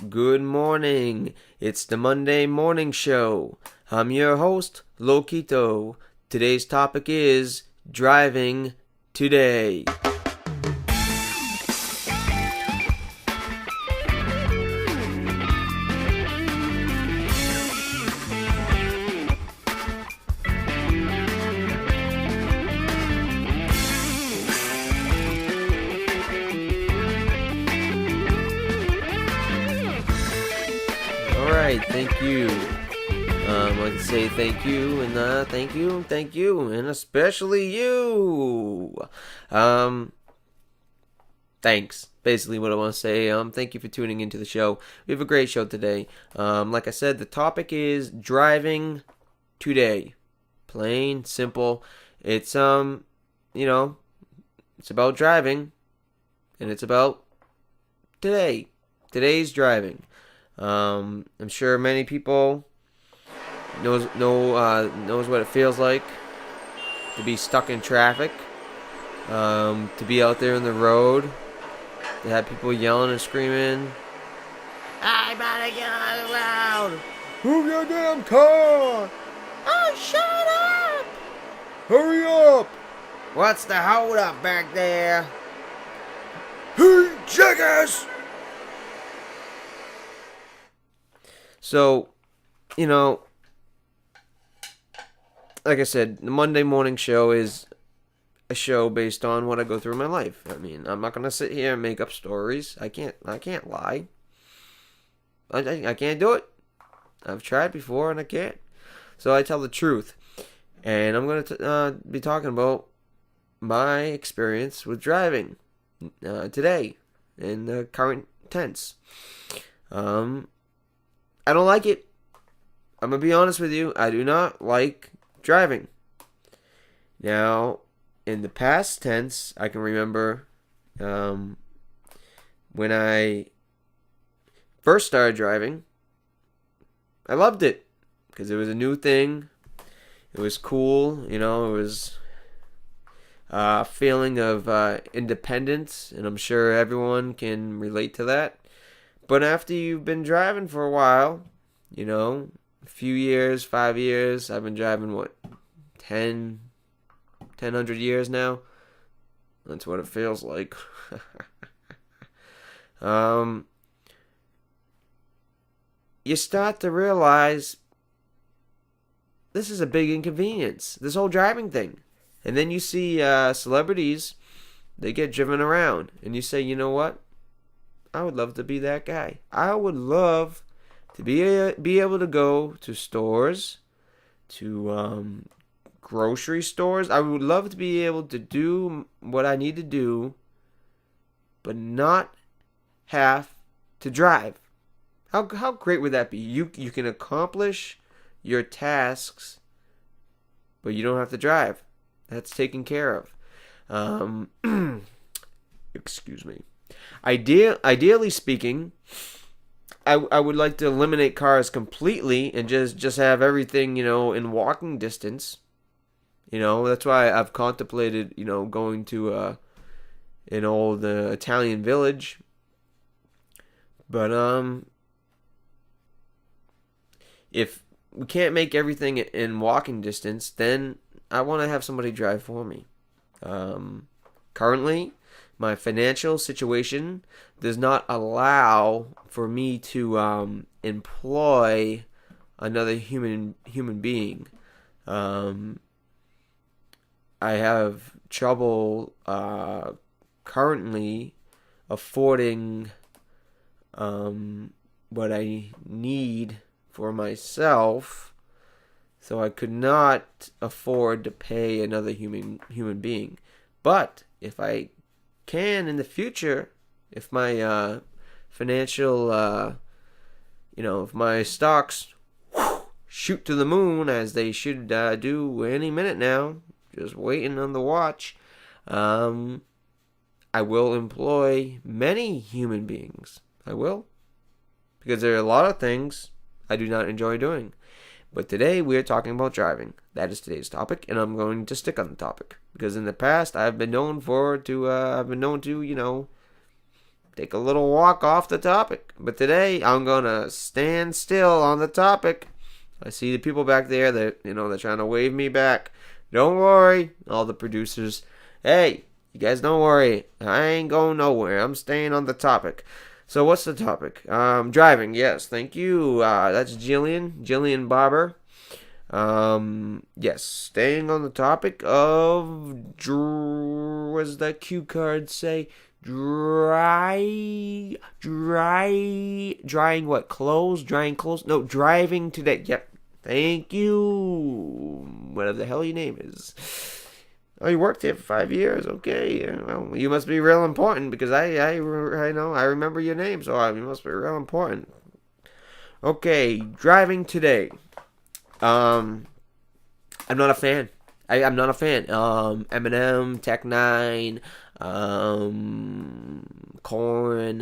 Good morning. It's the Monday Morning Show. I'm your host, Loquito. Today's topic is driving today. Alright, thank you. I'd like to say thank you, and thank you, and especially you. Thanks. Basically what I want to say. Thank you for tuning into the show. We have a great show today. Like I said, the topic is driving today. Plain, simple. It's, it's about driving, and it's about today. Today's driving. I'm sure many people knows what it feels like to be stuck in traffic, to be out there in the road, to have people yelling and screaming, "I better get out of the road! Move your damn car! Oh, shut up! Hurry up! What's the hold up back there? Hey, jackass!" So, like I said, the Monday morning show is a show based on what I go through in my life. I mean, I'm not gonna sit here and make up stories. I can't lie. I can't do it. I've tried before and I can't. So I tell the truth, and I'm gonna be talking about my experience with driving today in the current tense. I don't like it. I'm going to be honest with you. I do not like driving. Now, in the past tense, I can remember when I first started driving, I loved it because it was a new thing. It was cool. It was a feeling of independence, and I'm sure everyone can relate to that. But after you've been driving for a while, a few years, 5 years, I've been driving, 100 years now? That's what it feels like. You start to realize this is a big inconvenience, this whole driving thing. And then you see celebrities, they get driven around, and you say, you know what? I would love to be that guy. I would love to be able to go to stores, to grocery stores. I would love to be able to do what I need to do, but not have to drive. How great would that be? You can accomplish your tasks, but you don't have to drive. That's taken care of. Excuse me. Ideally speaking, I would like to eliminate cars completely and just have everything, in walking distance. That's why I've contemplated, going to an old Italian village. But if we can't make everything in walking distance, then I want to have somebody drive for me. Currently, my financial situation does not allow for me to employ another human being. I have trouble currently affording what I need for myself, so I could not afford to pay another human being. But if I can in the future, if my financial, if my stocks shoot to the moon, as they should do any minute now, just waiting on the watch, I will employ many human beings. I will. Because there are a lot of things I do not enjoy doing. But today we are talking about driving. That is today's topic, and I'm going to stick on the topic because in the past I've been known to take a little walk off the topic. But today, I'm going to stand still on the topic. I see the people back there that, they're trying to wave me back. Don't worry, all the producers. Hey, you guys don't worry. I ain't going nowhere. I'm staying on the topic. So what's the topic? Driving, yes, thank you. That's Jillian Barber. Yes, staying on the topic of, what does that cue card say? Drying what? Clothes? Drying clothes? No, driving today. Yep. Thank you. Whatever the hell your name is. Oh, you worked here for 5 years. Okay. Well, you must be real important because I know. I remember your name, so you must be real important. Okay, driving today. I'm not a fan. I'm not a fan. Eminem, Tech Nine, Korn,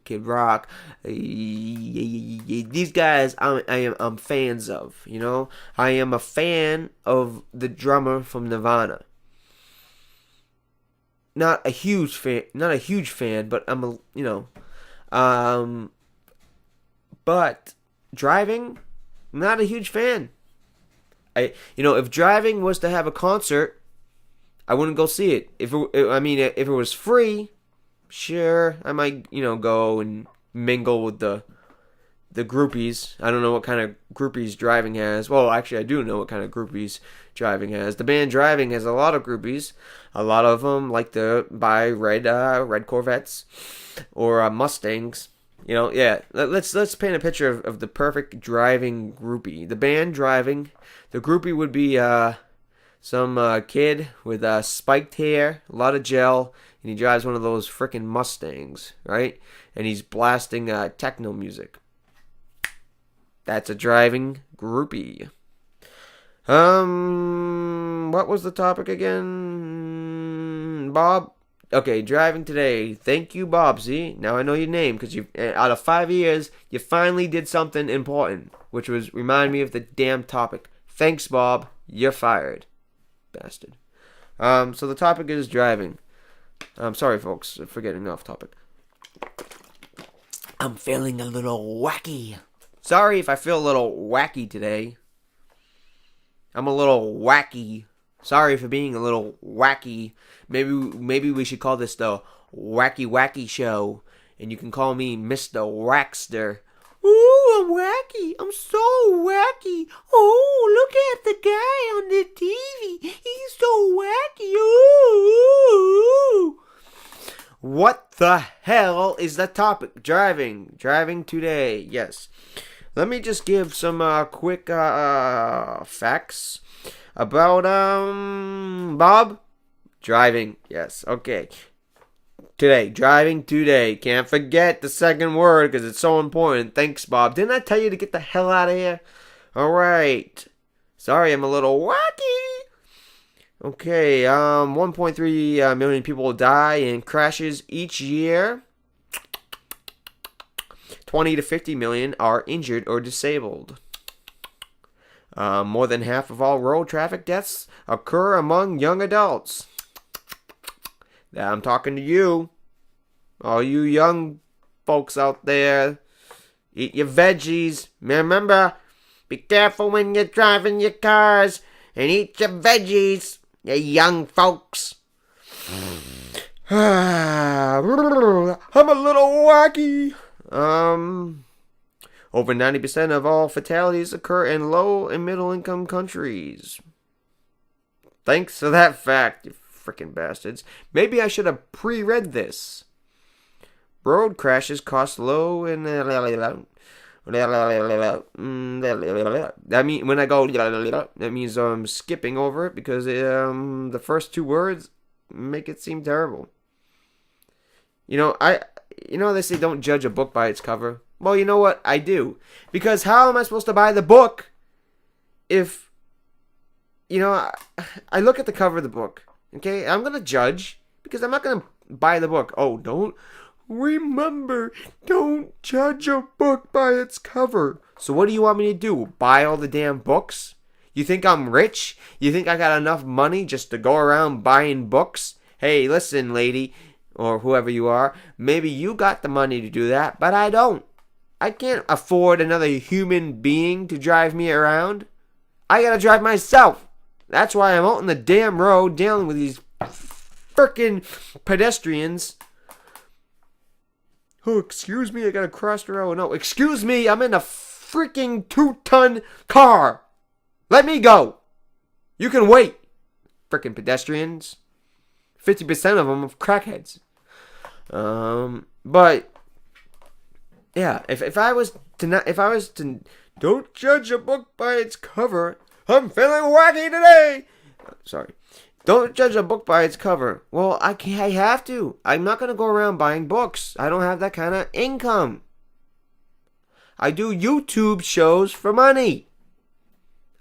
Kid Rock. These guys, I'm fans of. I am a fan of the drummer from Nirvana. Not a huge fan, but I'm but driving, not a huge fan. If driving was to have a concert, I wouldn't go see it. If it was free, sure, I might, go and mingle with the groupies. I don't know what kind of groupies driving has. Well, actually, I do know what kind of groupies driving has. The band Driving has a lot of groupies. A lot of them like to buy red Corvettes or Mustangs. Yeah. Let's paint a picture of the perfect driving groupie. The band Driving. The groupie would be some kid with spiked hair, a lot of gel, and he drives one of those frickin' Mustangs, right? And he's blasting techno music. That's a driving groupie. What was the topic again, Bob? Okay, driving today. Thank you, Bob. See, now I know your name because you, out of 5 years, you finally did something important, which was remind me of the damn topic. Thanks, Bob. You're fired, bastard. So the topic is driving. I'm sorry, folks, for getting off topic. I'm feeling a little wacky. Sorry if I feel a little wacky today. I'm a little wacky. Sorry for being a little wacky. Maybe we should call this the Wacky Show, and you can call me Mr. Waxster. Ooh, I'm wacky. I'm so wacky. Oh, look at the guy on the TV. He's so wacky. Ooh. What the hell is the topic? Driving today. Yes. Let me just give some quick facts about Bob. Driving. Yes. Okay. Driving today. Can't forget the second word because it's so important. Thanks, Bob. Didn't I tell you to get the hell out of here? All right. Sorry, I'm a little wacky. Okay. 1.3 million people die in crashes each year. 20 to 50 million are injured or disabled. More than half of all road traffic deaths occur among young adults. I'm talking to you. All you young folks out there. Eat your veggies. Remember, be careful when you're driving your cars. And eat your veggies, you young folks. I'm a little wacky. Over 90% of all fatalities occur in low and middle income countries. Thanks for that fact, you frickin' bastards. Maybe I should have pre-read this. Road crashes cost low and that mean when I go that means I'm skipping over it because the first two words make it seem terrible. They say don't judge a book by its cover. Well, you know what? I do. Because how am I supposed to buy the book if, I look at the cover of the book, okay? I'm going to judge because I'm not going to buy the book. Oh, don't judge a book by its cover. So what do you want me to do? Buy all the damn books? You think I'm rich? You think I got enough money just to go around buying books? Hey, listen, lady. or whoever you are, maybe you got the money to do that, but I don't. I can't afford another human being to drive me around. I gotta drive myself. That's why I'm out on the damn road dealing with these frickin' pedestrians. Oh, excuse me, I gotta cross the road. No, excuse me, I'm in a freaking 2-ton car. Let me go. You can wait. Frickin' pedestrians. 50% of them are crackheads. But yeah, if I was to don't judge a book by its cover. I'm feeling wacky today. Sorry. Don't judge a book by its cover. Well, I have to. I'm not going to go around buying books. I don't have that kind of income. I do YouTube shows for money.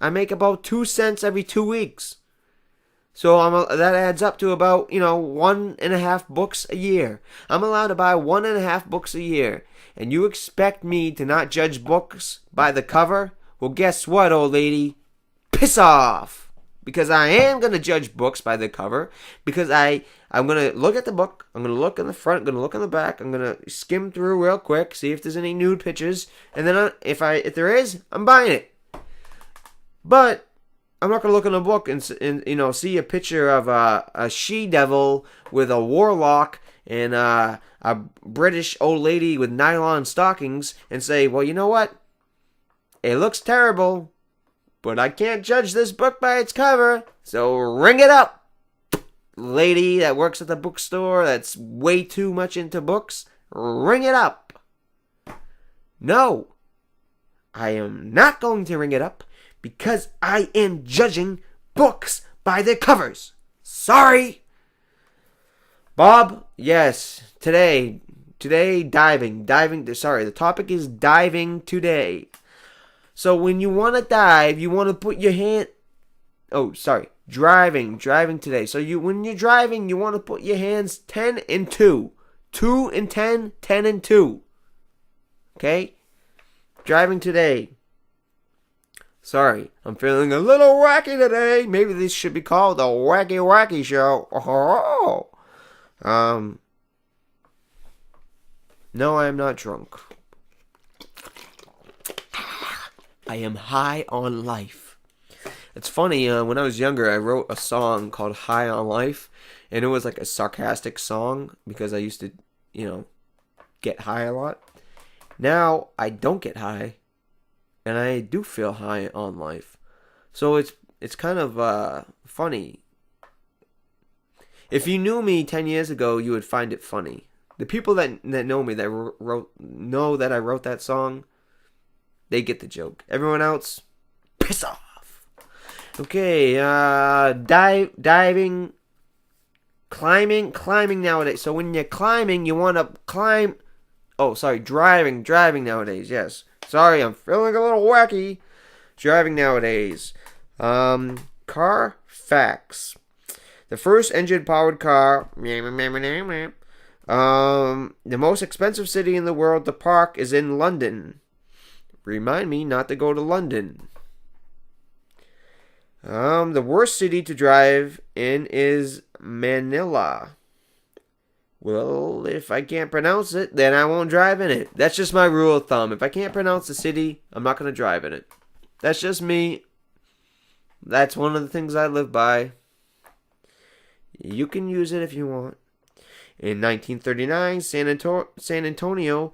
I make about 2 cents every 2 weeks. So that adds up to about, 1.5 books a year. I'm allowed to buy 1.5 books a year. And you expect me to not judge books by the cover? Well, guess what, old lady? Piss off! Because I am going to judge books by the cover. Because I'm going to look at the book. I'm going to look in the front. I'm going to look in the back. I'm going to skim through real quick. See if there's any nude pictures. And then if there is, I'm buying it. But I'm not going to look in a book and see a picture of a she-devil with a warlock and a British old lady with nylon stockings and say, well, you know what? It looks terrible, but I can't judge this book by its cover, so ring it up. Lady that works at the bookstore that's way too much into books, ring it up. No, I am not going to ring it up because I am judging books by their covers. Sorry. Bob, yes, today diving, the topic is diving today. So when you want to dive, you want to put your hand, driving today. So when you're driving, you want to put your hands 10 and 2. 2 and 10, 10 and 2. Okay? Driving today. Sorry, I'm feeling a little wacky today. Maybe this should be called the Wacky Wacky Show. Oh. No, I am not drunk. I am high on life. It's funny, when I was younger, I wrote a song called High on Life, and it was like a sarcastic song because I used to, get high a lot. Now, I don't get high, and I do feel high on life. So it's kind of funny. If you knew me 10 years ago, you would find it funny. The people that know me that know that I wrote that song, they get the joke. Everyone else, piss off. Okay, diving, climbing nowadays. So when you're climbing, you want to climb. Oh, sorry, driving nowadays. Yes. Sorry, I'm feeling a little wacky. Driving nowadays. Car facts. The first engine-powered car. The most expensive city in the world to park is in London. Remind me not to go to London. The worst city to drive in is Manila. Well, if I can't pronounce it, then I won't drive in it. That's just my rule of thumb. If I can't pronounce the city, I'm not going to drive in it. That's just me. That's one of the things I live by. You can use it if you want. In 1939, San Antonio,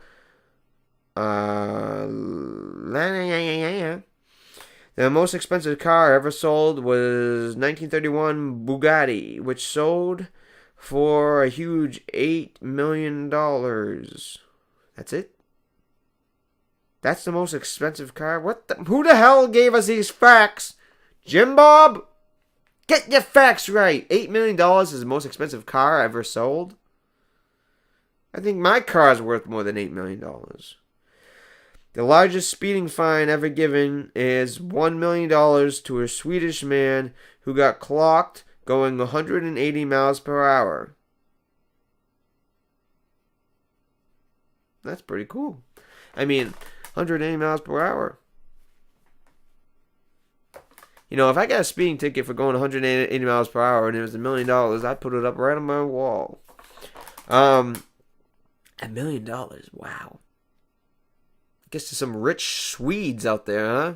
the most expensive car ever sold was 1931 Bugatti, which sold for a huge $8 million. That's it? That's the most expensive car? Who the hell gave us these facts? Jim Bob? Get your facts right. $8 million is the most expensive car ever sold? I think my car is worth more than $8 million. The largest speeding fine ever given is $1 million to a Swedish man who got clocked going 180 miles per hour. That's pretty cool. 180 miles per hour. If I got a speeding ticket for going 180 miles per hour and it was $1 million, I'd put it up right on my wall. $1 million. Wow. Guess there's some rich Swedes out there, huh?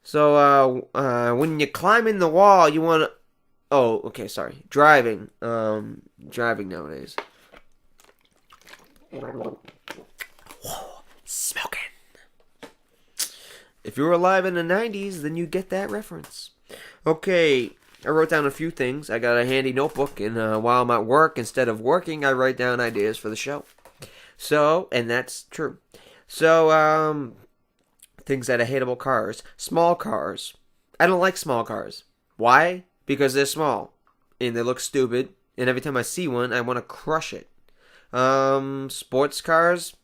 So, when you climb in the wall, you want to... Oh, okay, sorry. Driving. Driving nowadays. Whoa, smoking. If you were alive in the 90s, then you get that reference. Okay, I wrote down a few things. I got a handy notebook, and while I'm at work, instead of working, I write down ideas for the show. So, and that's true. So, things that I hate about cars. Small cars. I don't like small cars. Why? Because they're small. And they look stupid. And every time I see one, I want to crush it. Sports cars.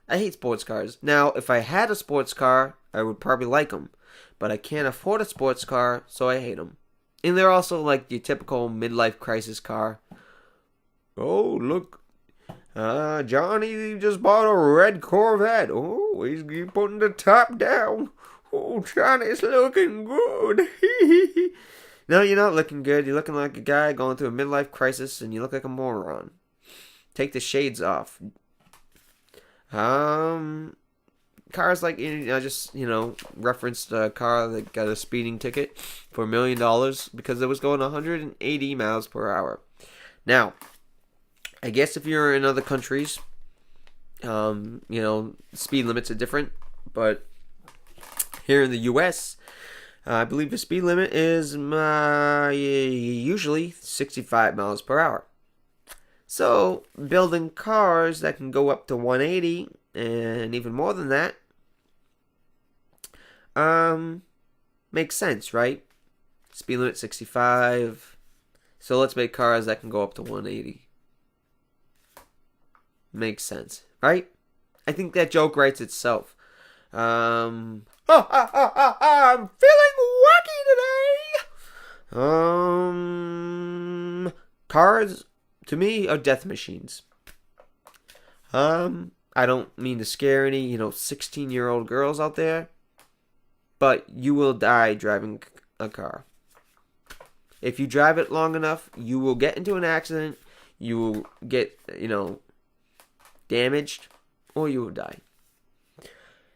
I hate sports cars. Now, if I had a sports car, I would probably like them. But I can't afford a sports car, so I hate them. And they're also like your typical midlife crisis car. Oh, look. Johnny just bought a red Corvette. Oh, he's putting the top down. Oh, Johnny's looking good. No, you're not looking good. You're looking like a guy going through a midlife crisis, and you look like a moron. Take the shades off. Cars like, I just, referenced a car that got a speeding ticket for $1 million because it was going 180 miles per hour. Now, I guess if you're in other countries, speed limits are different. But here in the U.S., I believe the speed limit is usually 65 miles per hour. So, building cars that can go up to 180 and even more than that makes sense, right? Speed limit 65. So let's make cars that can go up to 180. Makes sense, right? I think that joke writes itself. I'm feeling wacky today. Cars to me are death machines. I don't mean to scare any, 16-year-old girls out there, but you will die driving a car. If you drive it long enough, you will get into an accident, you will get, damaged, or you will die.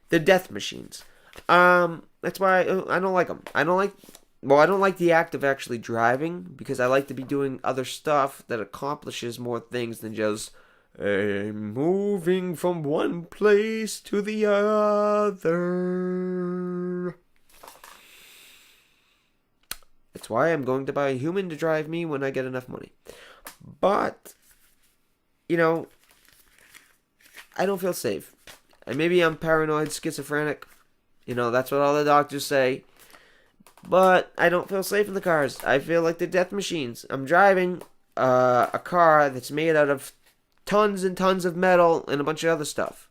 They're death machines. That's why I don't like them. I don't like the act of actually driving because I like to be doing other stuff that accomplishes more things than just moving from one place to the other. That's why I'm going to buy a human to drive me when I get enough money. But, I don't feel safe. And maybe I'm paranoid, schizophrenic. That's what all the doctors say. But I don't feel safe in the cars. I feel like they're death machines. I'm driving a car that's made out of tons and tons of metal and a bunch of other stuff.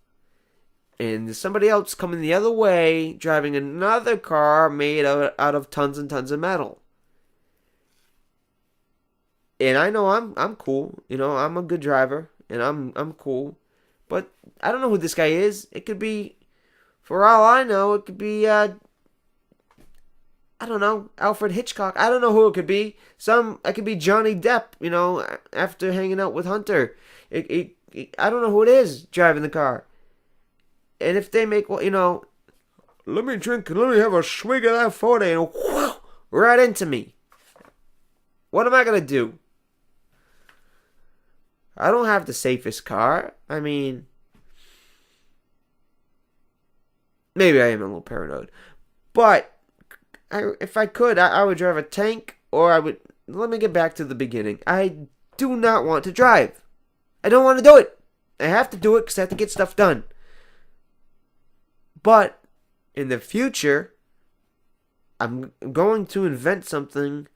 And there's somebody else coming the other way driving another car made out of tons and tons of metal. And I know I'm cool. I'm a good driver and I'm cool. But I don't know who this guy is. It could be, for all I know, it could be I don't know, Alfred Hitchcock. I don't know who it could be. It could be Johnny Depp, after hanging out with Hunter. I don't know who it is driving the car. And if they make, let me have a swig of that 40 and whoosh, right into me. What am I going to do? I don't have the safest car. I mean, maybe I am a little paranoid. But if I could, I would drive a tank, or I would... Let me get back to the beginning. I do not want to drive. I don't want to do it. I have to do it because I have to get stuff done. But in the future, I'm going to invent something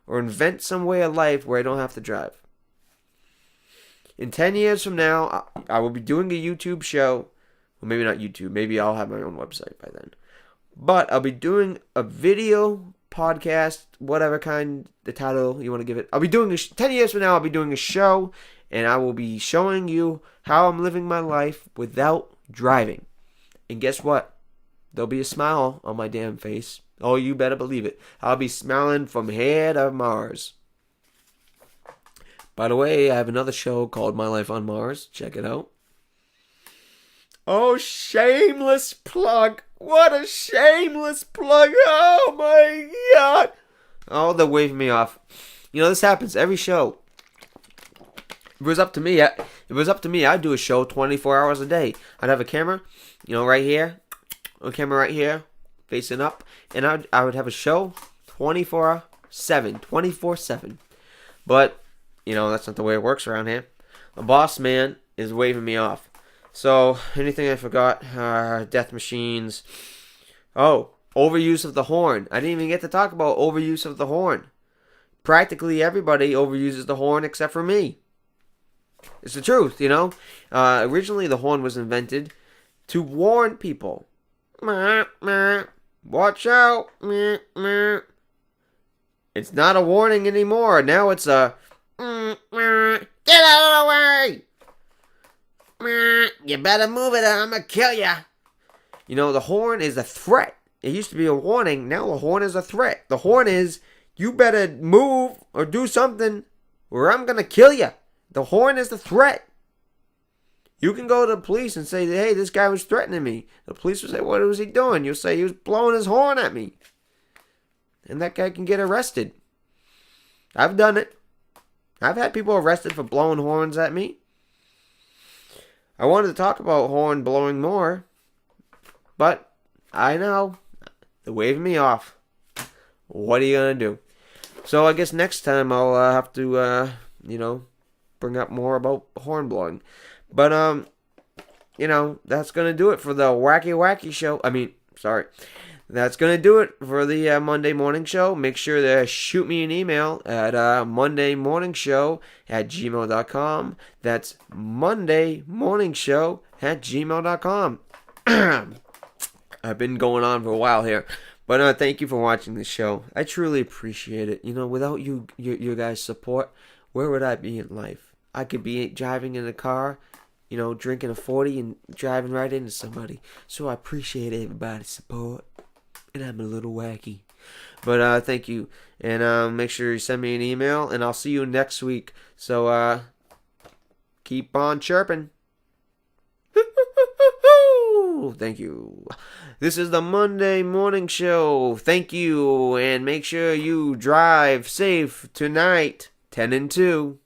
or invent some way of life where I don't have to drive. In 10 years from now, I will be doing a YouTube show. Well, maybe not YouTube. Maybe I'll have my own website by then. But I'll be doing a video, podcast, whatever kind, the title you want to give it. 10 years from now, I'll be doing a show, and I will be showing you how I'm living my life without driving. And guess what? There'll be a smile on my damn face. Oh, you better believe it. I'll be smiling from here to Mars. By the way, I have another show called My Life on Mars. Check it out. Oh, shameless plug. What a shameless plug. Oh, my God. Oh, they're waving me off. You know, this happens every show. If it was up to me, I'd do a show 24 hours a day. I'd have a camera, right here, a camera right here, facing up, and I would have a show 24/7. But, that's not the way it works around here. The boss man is waving me off. So, anything I forgot? Death machines. Oh, overuse of the horn. I didn't even get to talk about overuse of the horn. Practically everybody overuses the horn except for me. It's the truth, Originally, the horn was invented to warn people. Watch out. It's not a warning anymore. Now it's a get out of the way. You better move it or I'm going to kill ya. The horn is a threat. It used to be a warning. Now the horn is a threat. The horn is, you better move or do something or I'm going to kill ya. The horn is the threat. You can go to the police and say, hey, this guy was threatening me. The police will say, what was he doing? You'll say, he was blowing his horn at me. And that guy can get arrested. I've done it. I've had people arrested for blowing horns at me. I wanted to talk about horn blowing more, but I know they're waving me off. What are you going to do? So I guess next time I'll have to, bring up more about horn blowing. But, that's going to do it for the wacky show. That's going to do it for the Monday morning show. Make sure to shoot me an email at mondaymorningshow@gmail.com. That's mondaymorningshow@gmail.com. I've been going on for a while here. But thank you for watching this show. I truly appreciate it. Without your guys' support, where would I be in life? I could be driving in a car, drinking a 40 and driving right into somebody. So I appreciate everybody's support. And I'm a little wacky. But thank you. And make sure you send me an email. And I'll see you next week. So keep on chirping. Thank you. This is the Monday Morning Show. Thank you. And make sure you drive safe tonight. 10 and 2.